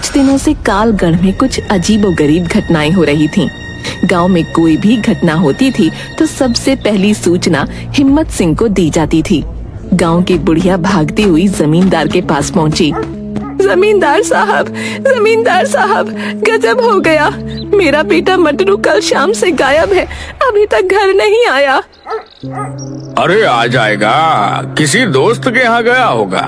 कुछ दिनों से कालगढ़ में कुछ अजीबोगरीब घटनाएं हो रही थीं। गांव में कोई भी घटना होती थी तो सबसे पहली सूचना हिम्मत सिंह को दी जाती थी। गांव की बुढ़िया भागती हुई जमींदार के पास पहुंची। जमींदार साहब, गजब हो गया। मेरा बेटा मटरू कल शाम से गायब है, अभी तक घर नहीं आया। अरे आ जाएगा, किसी दोस्त के यहाँ गया होगा।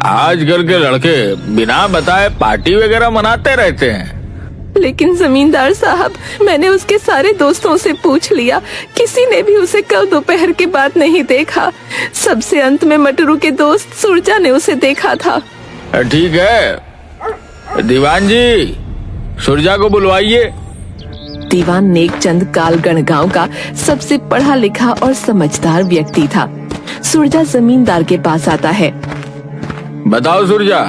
आजकल के लड़के बिना बताए पार्टी वगैरह मनाते रहते हैं। लेकिन जमींदार साहब, मैंने उसके सारे दोस्तों से पूछ लिया, किसी ने भी उसे कल दोपहर के बाद नहीं देखा। सबसे अंत में मटरू के दोस्त सुरजा ने उसे देखा था। ठीक है, दीवान जी सुरजा को बुलवाइए। दीवान नेकचंद कालगढ़ गांव का सबसे पढ़ा लिखा और समझदार व्यक्ति था। सुरजा जमींदार के पास आता है। बताओ सुरजा,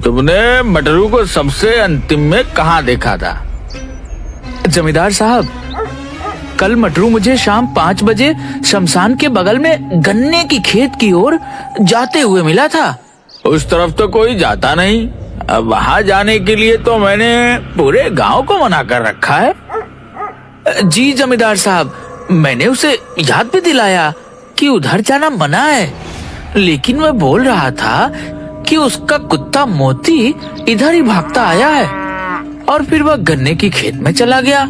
तुमने मटरू को सबसे अंतिम में कहाँ देखा था? जमींदार साहब, कल मटरू मुझे शाम 5 बजे शमशान के बगल में गन्ने की खेत की ओर जाते हुए मिला था। उस तरफ तो कोई जाता नहीं। अब वहाँ जाने के लिए तो मैंने पूरे गांव को मना कर रखा है। जी जमींदार साहब, मैंने उसे याद भी दिलाया कि उधर जाना मना है, लेकिन मैं बोल रहा था कि उसका कुत्ता मोती इधर ही भागता आया है और फिर वह गन्ने की खेत में चला गया।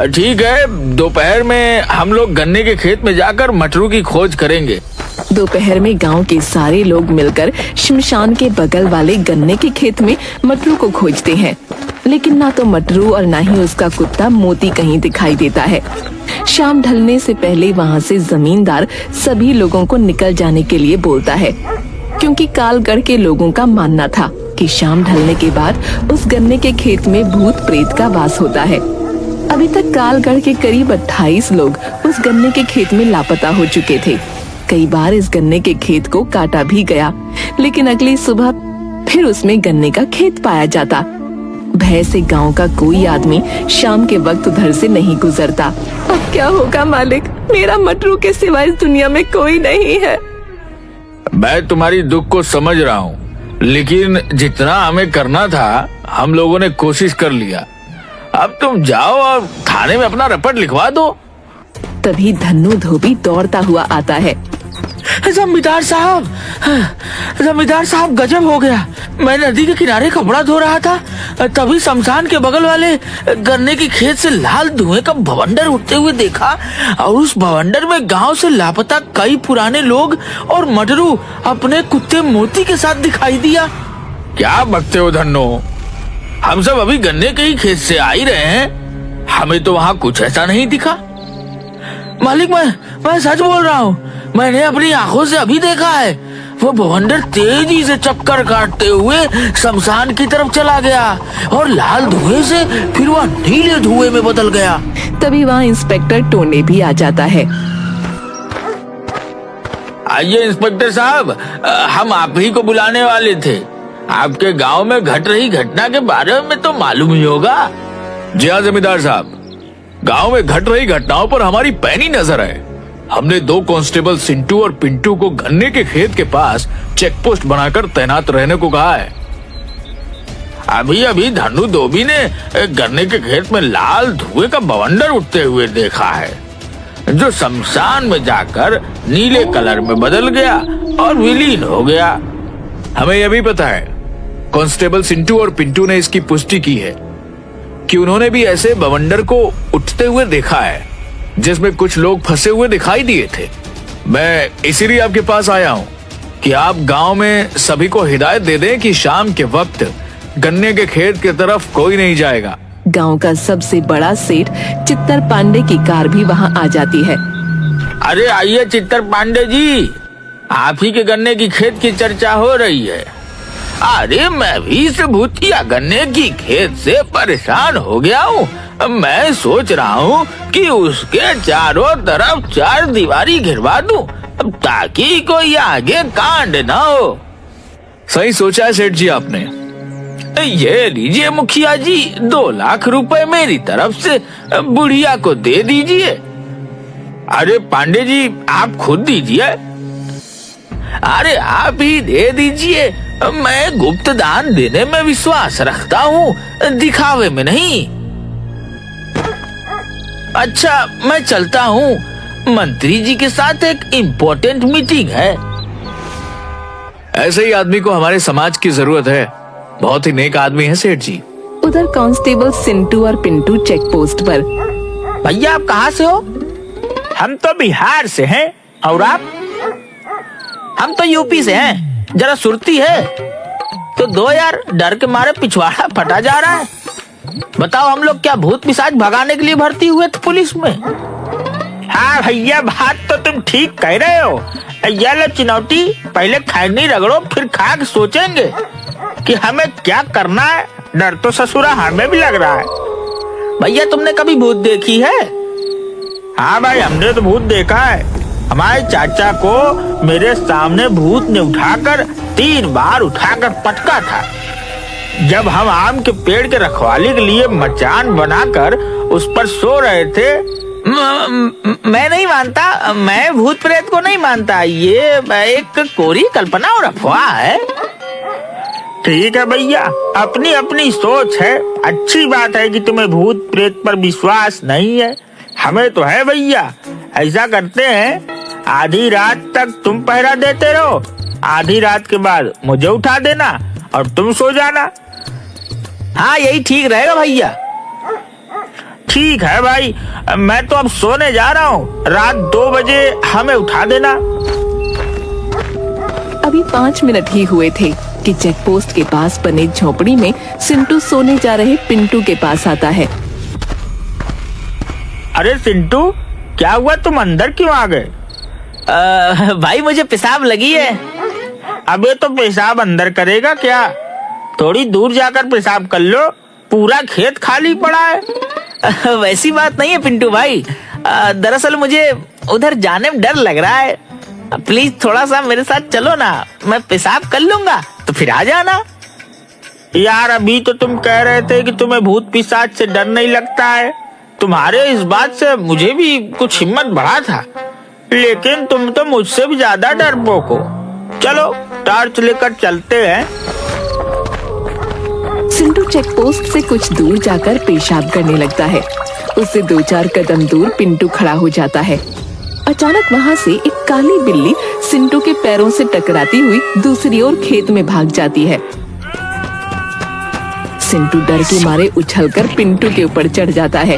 ठीक है, दोपहर में हम लोग गन्ने के खेत में जाकर मटरू की खोज करेंगे। दोपहर में गांव के सारे लोग मिलकर शमशान के बगल वाले गन्ने के खेत में मटरू को खोजते हैं, लेकिन ना तो मटरू और ना ही उसका कुत्ता मोती कहीं दिखाई देता है। शाम ढलने से पहले वहाँ से जमींदार सभी लोगों को निकल जाने के लिए बोलता है, क्योंकि कालगढ़ के लोगों का मानना था कि शाम ढलने के बाद उस गन्ने के खेत में भूत प्रेत का वास होता है। अभी तक कालगढ़ के करीब 28 लोग उस गन्ने के खेत में लापता हो चुके थे। कई बार इस गन्ने के खेत को काटा भी गया, लेकिन अगली सुबह फिर उसमें गन्ने का खेत पाया जाता। भय से गांव का कोई आदमी शाम के वक्त उधर से नहीं गुजरता। अब क्या होगा मालिक, मेरा मटरू के सिवा इस दुनिया में कोई नहीं है। मैं तुम्हारी दुख को समझ रहा हूँ, लेकिन जितना हमें करना था हम लोगों ने कोशिश कर लिया। अब तुम जाओ और थाने में अपना रपट लिखवा दो। तभी धन्नू धोबी दौड़ता हुआ आता है। जमींदार साहब, गजब हो गया। मैं नदी के किनारे कपड़ा धो रहा था, तभी शमशान के बगल वाले गन्ने की खेत से लाल धुएं का भवंडर उठते हुए देखा और उस भवंडर में गांव से लापता कई पुराने लोग और मटरू अपने कुत्ते मोती के साथ दिखाई दिया। क्या बकते हो धन्नो, हम सब अभी गन्ने के ही खेत से आ ही रहे हैं, हमें तो वहाँ कुछ ऐसा नहीं दिखा। मालिक, मैं सच बोल रहा हूँ, मैंने अपनी आंखों से अभी देखा है। वो भवंडर तेजी से चक्कर काटते हुए शमशान की तरफ चला गया और लाल धुएं से फिर वह नीले धुएं में बदल गया। तभी वहाँ इंस्पेक्टर टोने भी आ जाता है। आइए इंस्पेक्टर साहब, हम आप ही को बुलाने वाले थे। आपके गांव में घट रही घटना के बारे में तो मालूम ही होगा। जी हाँ जमींदार साहब, गांव में घट रही घटनाओं पर हमारी पैनी नजर है। हमने 2 कांस्टेबल सिंटू और पिंटू को गन्ने के खेत के पास चेक पोस्ट बनाकर तैनात रहने को कहा है। अभी धन्नू धोबी ने गन्ने के खेत में लाल धुएं का बवंडर उठते हुए देखा है, जो शमशान में जाकर नीले कलर में बदल गया और विलीन हो गया। हमें यह भी पता है, कांस्टेबल सिंटू और पिंटू ने इसकी पुष्टि की है कि उन्होंने भी ऐसे बवंडर को उठते हुए देखा है जिसमें कुछ लोग फंसे हुए दिखाई दिए थे। मैं इसीलिए आपके पास आया हूँ कि आप गांव में सभी को हिदायत दे दें कि शाम के वक्त गन्ने के खेत की तरफ कोई नहीं जाएगा। गांव का सबसे बड़ा सेठ चित्तर पांडे की कार भी वहाँ आ जाती है। अरे आइए चित्तर पांडे जी, आप ही के गन्ने की खेत की चर्चा हो रही है। अरे मैं भी इस भूतिया गन्ने की खेत से परेशान हो गया हूँ। मैं सोच रहा हूँ कि उसके चारों तरफ 4 दीवारी घिरवा दूं, ताकि कोई आगे कांड न हो। सही सोचा है सेठ जी आपने। ये लीजिए मुखिया जी, 2 लाख रुपए मेरी तरफ से बुढ़िया को दे दीजिए। अरे पांडे जी, आप खुद दीजिए। अरे आप ही दे दीजिए, मैं गुप्त दान देने में विश्वास रखता हूँ, दिखावे में नहीं। अच्छा, मैं चलता हूँ, मंत्री जी के साथ एक इम्पोर्टेंट मीटिंग है। ऐसे ही आदमी को हमारे समाज की जरूरत है। बहुत ही नेक आदमी है सेठ जी। उधर कांस्टेबल सिंटू और पिंटू चेक पोस्ट पर। भैया आप कहाँ से हो? हम तो बिहार से हैं। और आप? हम तो यूपी से हैं। जरा सुरती है तो दो यार, डर के मारे पिछवाड़ा फटा जा रहा है। बताओ, हम लोग क्या भूत पिशाच भगाने के लिए भर्ती हुए थे पुलिस में? हाँ भैया, बात तो तुम ठीक कह रहे हो। ये लो चिनौटी, पहले खैनी रगड़ो, फिर खा के सोचेंगे कि हमें क्या करना है। डर तो ससुरा हमें भी लग रहा है। भैया तुमने कभी भूत देखी है? हाँ भाई, हमने तो भूत देखा है। हमारे चाचा को मेरे सामने भूत ने उठाकर 3 बार उठाकर पटका था। जब हम आम के पेड़ के रखवाली के लिए मचान बनाकर उस पर सो रहे थे। मैं नहीं मानता, मैं भूत प्रेत को नहीं मानता। ये एक कोरी कल्पना और अफवाह है। ठीक है भैया, अपनी अपनी सोच है। अच्छी बात है कि तुम्हें भूत प्रेत पर विश्वास नहीं है। हमें तो है भैया। ऐसा करते हैं, आधी रात तक तुम पहरा देते रहो, आधी रात के बाद मुझे उठा देना और तुम सो जाना। हाँ, यही ठीक रहेगा भैया। ठीक है भाई, मैं तो अब सोने जा रहा हूँ। रात 2 बजे हमें उठा देना। अभी 5 मिनट ही हुए थे कि चेक पोस्ट के पास बने झोपड़ी में सिंटू सोने जा रहे पिंटू के पास आता है। अरे सिंटू, क्या हुआ? तुम अंदर क्यों आ गए? भाई मुझे पेशाब लगी है। अबे तो पेशाब अंदर करेगा क्या? थोड़ी दूर जाकर पेशाब कर लो, पूरा खेत खाली पड़ा है। वैसी बात नहीं है पिंटू भाई। दरअसल मुझे उधर जाने में डर लग रहा है। प्लीज थोड़ा सा मेरे साथ चलो ना, मैं पेशाब कर लूंगा तो फिर आ जाना। यार, अभी तो तुम कह रहे थे कि तुम्हें भूत पिशाच से डर नहीं लगता है। तुम्हारे इस बात से मुझे भी कुछ हिम्मत बढ़ा था, लेकिन तुम तो मुझसे भी ज्यादा डरपोक हो। चलो टॉर्च लेकर चलते हैं। सिंटू चेक पोस्ट से कुछ दूर जाकर पेशाब करने लगता है। उससे 2-4 कदम दूर पिंटू खड़ा हो जाता है। अचानक वहाँ से एक काली बिल्ली सिंटू के पैरों से टकराती हुई दूसरी ओर खेत में भाग जाती है। सिंटू डर के मारे उछलकर पिंटू के ऊपर चढ़ जाता है।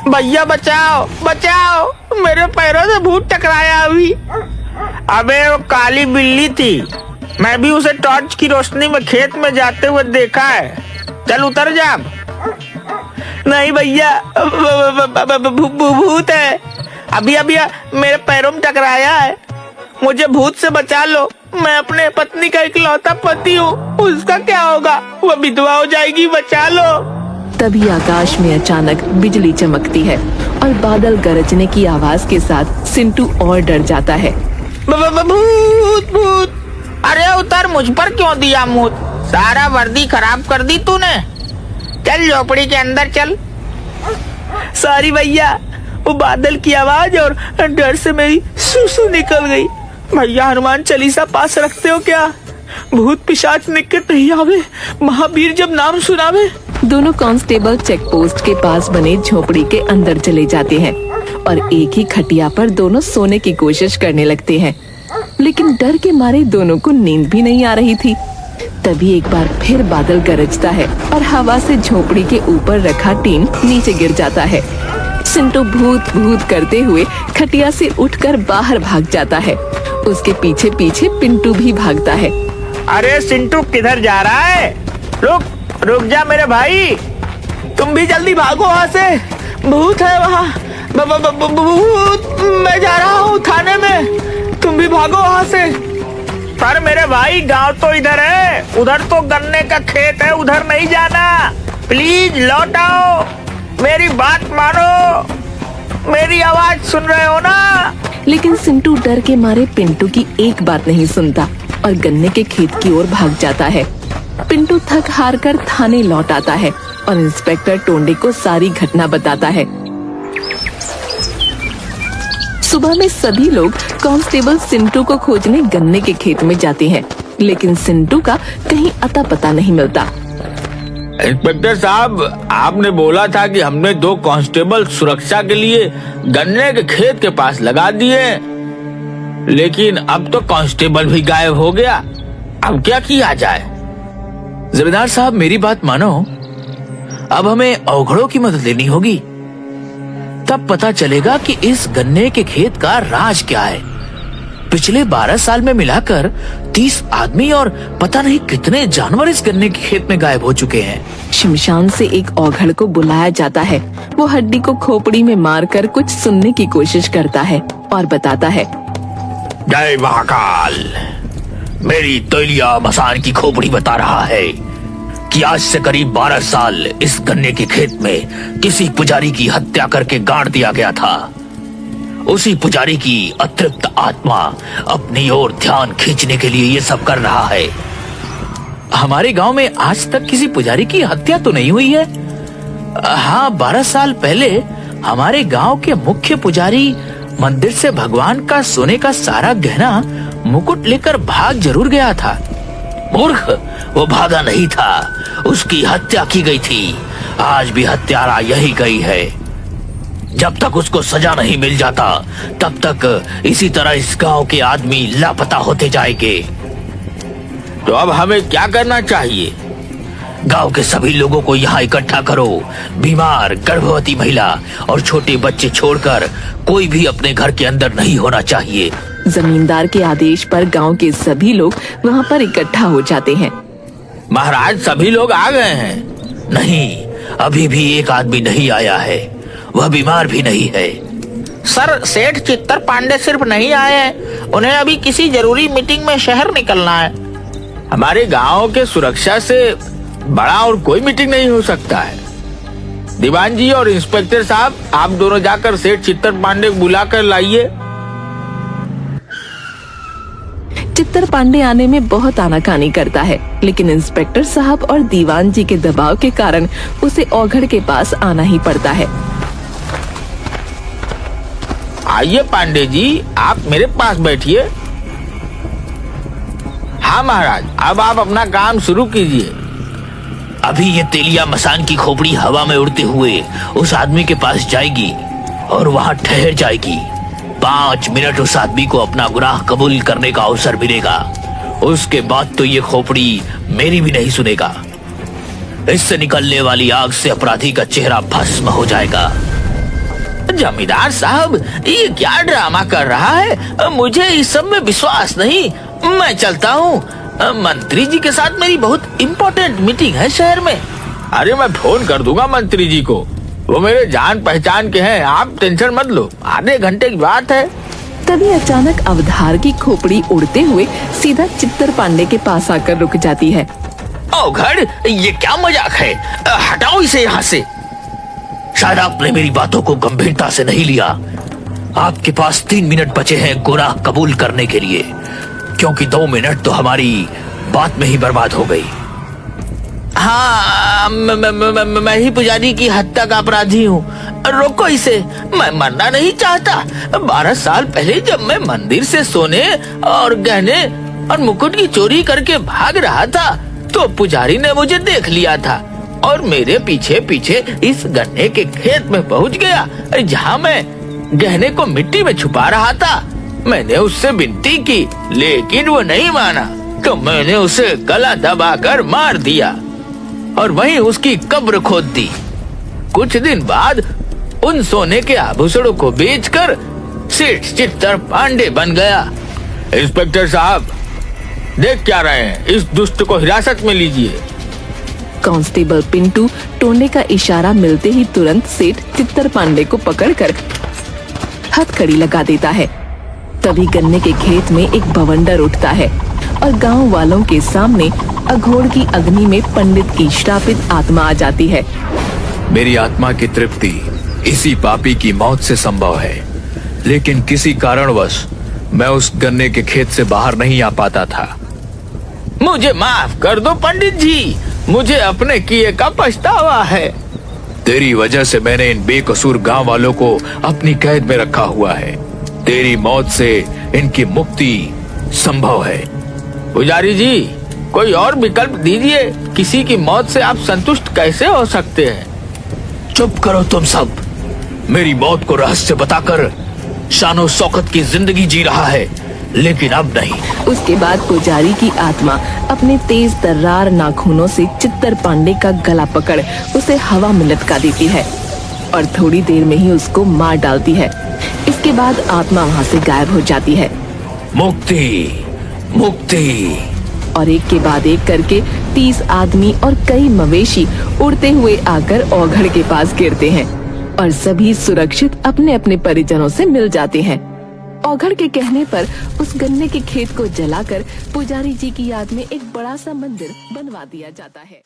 भैया बचाओ बचाओ, मेरे पैरों से भूत टकराया अभी। अबे वो काली बिल्ली थी, मैं भी उसे टॉर्च की रोशनी में खेत में जाते हुए देखा है। चल उतर जा। नहीं भैया, भूत है। अभी मेरे पैरों में टकराया है। मुझे भूत से बचा लो। मैं अपने पत्नी का इकलौता पति हूँ, उसका क्या होगा? वो विधवा हो जाएगी, बचा लो। तभी आकाश में अचानक बिजली चमकती है और बादल गरजने की आवाज के साथ सिंटू और डर जाता है। भूत भूत! अरे उतर, मुझ पर क्यों दिया मुँह? सारा वर्दी खराब कर दी तूने। चल झोपड़ी के अंदर चल। सॉरी भैया, वो बादल की आवाज और डर से मेरी सुसु निकल गई। भैया हनुमान चालीसा पास रखते हो क्या? भूत पिशाच निकट नहीं आवे, महावीर जब नाम सुनावे। दोनों कांस्टेबल चेक पोस्ट के पास बने झोपड़ी के अंदर चले जाते हैं और एक ही खटिया पर दोनों सोने की कोशिश करने लगते हैं, लेकिन डर के मारे दोनों को नींद भी नहीं आ रही थी। तभी एक बार फिर बादल गरजता है और हवा से झोपड़ी के ऊपर रखा टीन नीचे गिर जाता है। सिंटू भूत भूत करते हुए खटिया से उठकर बाहर भाग जाता है। उसके पीछे पीछे पिंटू भी भागता है। अरे सिंटू, किधर जा रहा है? रुक रुक जा मेरे भाई। तुम भी जल्दी भागो वहाँ से, भूत है वहाँ। भूत! मैं जा रहा हूँ थाने में, तुम भी भागो वहाँ से। पर मेरे भाई, गांव तो इधर है, उधर तो गन्ने का खेत है, उधर नहीं जाना। प्लीज लौट आओ, मेरी बात मानो, मेरी आवाज सुन रहे हो ना? लेकिन सिंटू डर के मारे पिंटू की एक बात नहीं सुनता और गन्ने के खेत की ओर भाग जाता है। पिंटू थक हार कर थाने लौट आता है और इंस्पेक्टर टोंडे को सारी घटना बताता है। सुबह में सभी लोग कांस्टेबल सिंटू को खोजने गन्ने के खेत में जाते हैं। लेकिन सिंटू का कहीं अता पता नहीं मिलता। इंस्पेक्टर साहब, आपने बोला था कि हमने 2 कांस्टेबल सुरक्षा के लिए गन्ने के खेत के पास लगा दिए, लेकिन अब तो कांस्टेबल भी गायब हो गया। अब क्या किया जाए? जमींदार साहब, मेरी बात मानो, अब हमें अवघड़ों की मदद लेनी होगी। तब पता चलेगा कि इस गन्ने के खेत का राज क्या है। पिछले 12 साल में मिलाकर 30 आदमी और पता नहीं कितने जानवर इस गन्ने के खेत में गायब हो चुके हैं। शमशान से एक औघड़ को बुलाया जाता है। वो हड्डी को खोपड़ी में मारकर कुछ सुनने की कोशिश करता है और बताता है, जय महाकाल, मेरी तैलिया मसान की खोपड़ी बता रहा है कि आज से करीब 12 साल इस गन्ने के खेत में किसी पुजारी की हत्या करके गाड़ दिया गया था। उसी पुजारी की अतृप्त आत्मा अपनी ओर ध्यान खींचने के लिए ये सब कर रहा है। हमारे गांव में आज तक किसी पुजारी की हत्या तो नहीं हुई है। हाँ, 12 साल पहले हमारे गांव के मुख्य पुजारी मंदिर से भगवान का सोने का सारा गहना मुकुट लेकर भाग जरूर गया था। मूर्ख, वो भागा नहीं था, उसकी हत्या की गई थी। आज भी हत्यारा यही गई है। जब तक उसको सजा नहीं मिल जाता तब तक इसी तरह इस गांव के आदमी लापता होते जाएंगे। तो अब हमें क्या करना चाहिए? गांव के सभी लोगों को यहाँ इकट्ठा करो। बीमार, गर्भवती महिला और छोटे बच्चे छोड़कर कोई भी अपने घर के अंदर नहीं होना चाहिए। जमींदार के आदेश पर गांव के सभी लोग वहाँ पर इकट्ठा हो जाते हैं। महाराज, सभी लोग आ गए हैं? नहीं, अभी भी एक आदमी नहीं आया है। वह बीमार भी नहीं है। सर, सेठ चित्तर पांडे सिर्फ नहीं आए हैं, उन्हें अभी किसी जरूरी मीटिंग में शहर निकलना है। हमारे गांव के सुरक्षा से बड़ा और कोई मीटिंग नहीं हो सकता है। दीवान जी और इंस्पेक्टर साहब, आप दोनों जाकर सेठ चित्तर पांडे को बुला कर लाइए। चित्तर पांडे आने में बहुत आनाकानी करता है, लेकिन इंस्पेक्टर साहब और दीवान जी के दबाव के कारण उसे औघड़ के पास आना ही पड़ता है। आइए पांडे जी, आप मेरे पास बैठिए। हाँ महाराज, अब आप अपना काम शुरू कीजिए। अभी ये तेलिया मसान की खोपड़ी हवा में उड़ते हुए उस आदमी के पास जाएगी और वहाँ ठहर जाएगी। 5 मिनट उस आदमी को अपना गुनाह कबूल करने का अवसर मिलेगा। उसके बाद तो ये खोपड़ी मेरी भी नहीं सुनेगा। इससे निकलने वाली आग से अपराधी का चेहरा भस्म हो जाएगा। जमींदार साहब, ये क्या ड्रामा कर रहा है? मुझे इस सब में विश्वास नहीं। मैं चलता हूँ। मंत्री जी के साथ मेरी बहुत इम्पोर्टेंट मीटिंग है शहर में। अरे, मैं फोन कर दूंगा मंत्री जी को, वो मेरे जान पहचान के हैं। आप टेंशन मत लो, आधे घंटे की बात है। तभी अचानक अवधार की खोपड़ी उड़ते हुए सीधा चित्तर पांडे के पास आकर रुक जाती है। औघड़, ये क्या मजाक है? हटाओ इसे यहाँ से। शायद आपने मेरी बातों को गंभीरता से नहीं लिया। आपके पास 3 मिनट बचे हैं गुनाह कबूल करने के लिए, क्योंकि 2 मिनट तो हमारी बात में ही बर्बाद हो गई। हाँ, मैं ही पुजारी की हत्या का अपराधी हूँ। रोको इसे, मैं मरना नहीं चाहता। 12 साल पहले जब मैं मंदिर से सोने और गहने और मुकुट की चोरी करके भाग रहा था तो पुजारी ने मुझे देख लिया था और मेरे पीछे पीछे इस गन्ने के खेत में पहुंच गया, जहाँ मैं गहने को मिट्टी में छुपा रहा था। मैंने उससे विनती की, लेकिन वो नहीं माना, तो मैंने उसे गला दबाकर मार दिया और वहीं उसकी कब्र खोद दी। कुछ दिन बाद उन सोने के आभूषणों को बेचकर सेठ चित्तर पांडे बन गया। इंस्पेक्टर साहब, देख क्या रहे हैं? इस दुष्ट को हिरासत में लीजिए। कांस्टेबल पिंटू टोंडे का इशारा मिलते ही तुरंत सेठ चित्तर पांडे को पकड़कर हथकड़ी लगा देता है। तभी गन्ने के खेत में एक बवंडर उठता है और गांव वालों के सामने अघोर की अग्नि में पंडित की श्रापित आत्मा आ जाती है। मेरी आत्मा की तृप्ति इसी पापी की मौत से संभव है, लेकिन किसी कारणवश मैं उस गन्ने के खेत से बाहर नहीं आ पाता था। मुझे माफ कर दो पंडित जी, मुझे अपने किए का पछतावा है। तेरी वजह से मैंने इन बेकसूर गांव वालों को अपनी कैद में रखा हुआ है। तेरी मौत से इनकी मुक्ति संभव है। पुजारी जी, कोई और विकल्प दीजिए। किसी की मौत से आप संतुष्ट कैसे हो सकते हैं? चुप करो तुम सब। मेरी मौत को रहस्य बताकर शानो शौकत की जिंदगी जी रहा है, लेकिन अब नहीं। उसके बाद पुजारी की आत्मा अपने तेज तर्रार नाखूनों से चित्तर पांडे का गला पकड़ उसे हवा में लटका देती है और थोड़ी देर में ही उसको मार डालती है। इसके बाद आत्मा वहाँ से गायब हो जाती है मुक्ति, मुक्ति। और एक के बाद एक करके 30 आदमी और कई मवेशी उड़ते हुए आकर औघड़ के पास गिरते हैं और सभी सुरक्षित अपने अपने परिजनों से मिल जाते हैं। औघड़ के कहने पर उस गन्ने के खेत को जलाकर पुजारी जी की याद में एक बड़ा सा मंदिर बनवा दिया जाता है।